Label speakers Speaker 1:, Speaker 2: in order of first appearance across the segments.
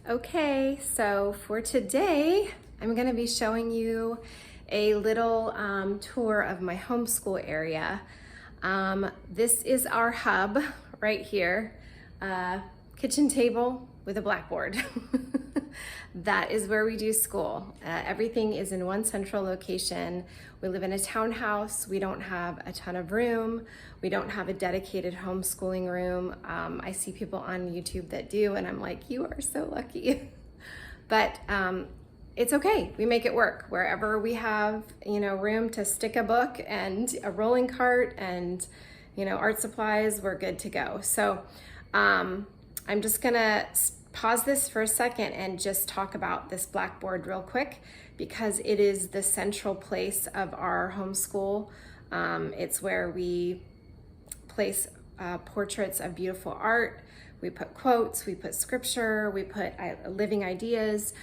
Speaker 1: Okay, so for today, I'm going to be showing you a little tour of my homeschool area. This is our hub right here, kitchen table with a blackboard. That is where we do school. Everything is in one central location. We live in a townhouse. We don't have a ton of room. We don't have a dedicated homeschooling room. I see people on YouTube that do, and I'm like, you are so lucky. But it's okay. We make it work. Wherever we have, room to stick a book and a rolling cart and, art supplies, we're good to go. So I'm just gonna pause this for a second and just talk about this Blackboard real quick because it is the central place of our homeschool. It's where we place portraits of beautiful art. We put quotes, we put scripture, we put living ideas.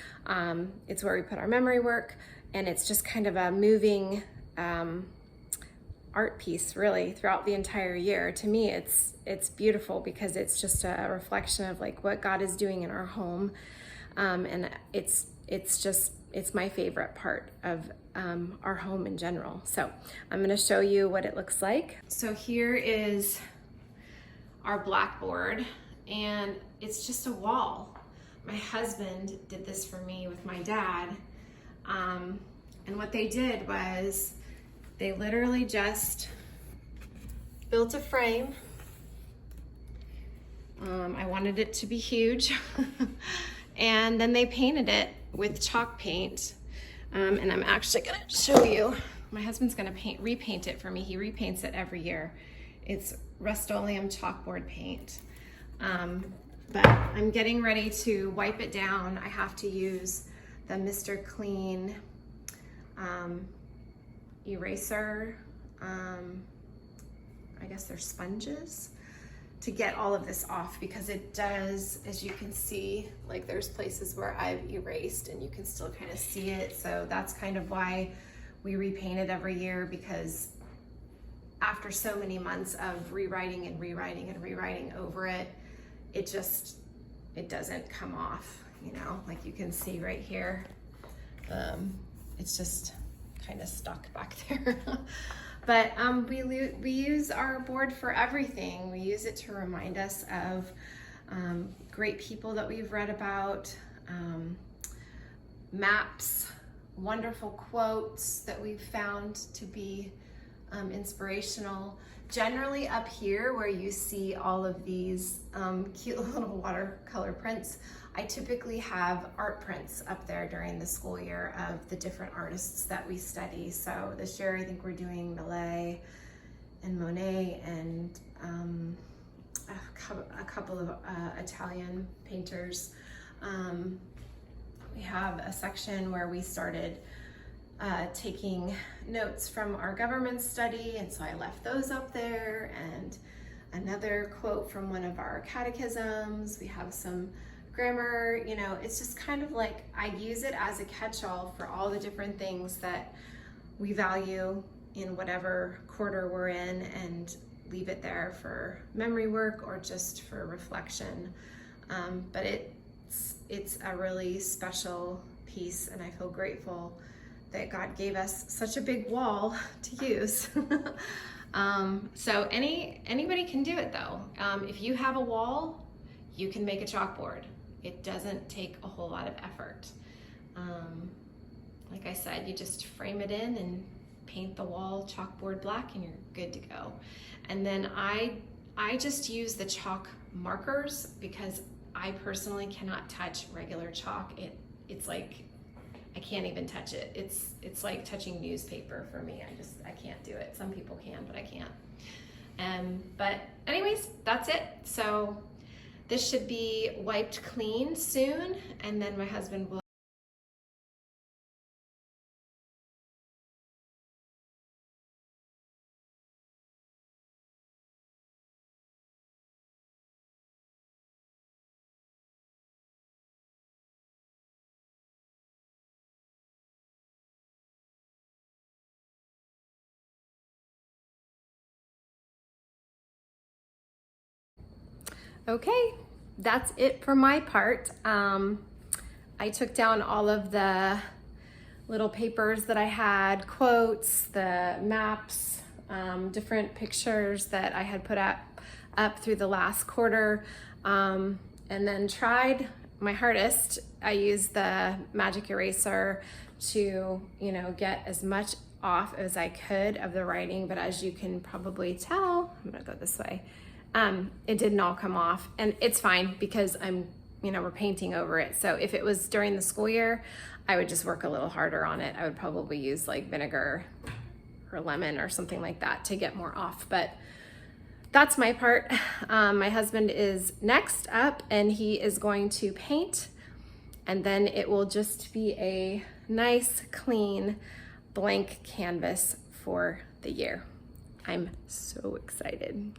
Speaker 1: It's where we put our memory work, and it's just kind of a moving art piece really throughout the entire year. To me, it's beautiful because it's just a reflection of like what God is doing in our home. And it's my favorite part of our home in general. So I'm gonna show you what it looks like. So here is our Blackboard, and it's just a wall. My husband did this for me with my dad. And what they did was they literally just built a frame. I wanted it to be huge. And then they painted it with chalk paint. And I'm actually gonna show you. My husband's gonna repaint it for me. He repaints it every year. It's Rust-Oleum chalkboard paint. But I'm getting ready to wipe it down. I have to use the Mr. Clean eraser. I guess they're sponges to get all of this off, because it does, as you can see, like there's places where I've erased and you can still kind of see it. So that's kind of why we repaint it every year, because after so many months of rewriting and rewriting and rewriting over it, it doesn't come off, like you can see right here. It's just kind of stuck back there. But we use our board for everything. We use it to remind us of great people that we've read about, maps, wonderful quotes that we've found to be inspirational. Generally up here where you see all of these cute little watercolor prints, I typically have art prints up there during the school year of the different artists that we study. So this year I think we're doing Millet and Monet and a couple of Italian painters. We have a section where we started taking notes from our government study, and so I left those up there, and another quote from one of our catechisms. We have some grammar, it's just kind of like I use it as a catch-all for all the different things that we value in whatever quarter we're in, and leave it there for memory work or just for reflection. But it's a really special piece, and I feel grateful that God gave us such a big wall to use. So anybody can do it though. If you have a wall, you can make a chalkboard. It doesn't take a whole lot of effort. Like I said, you just frame it in and paint the wall chalkboard black and you're good to go. And then I just use the chalk markers because I personally cannot touch regular chalk. It's like, I can't even touch it. It's like touching newspaper for me. I can't do it. Some people can, but I can't. But anyways, that's it. So this should be wiped clean soon, and then my husband will Okay, that's it for my part. I took down all of the little papers that I had, quotes, the maps, different pictures that I had put up through the last quarter, and then tried my hardest. I used the magic eraser to, get as much off as I could of the writing, but as you can probably tell, I'm gonna go this way, it didn't all come off, and it's fine because we're painting over it. So if it was during the school year, I would just work a little harder on it. I would probably use like vinegar or lemon or something like that to get more off, but that's my part. My husband is next up, and he is going to paint, and then it will just be a nice, clean, blank canvas for the year. I'm so excited.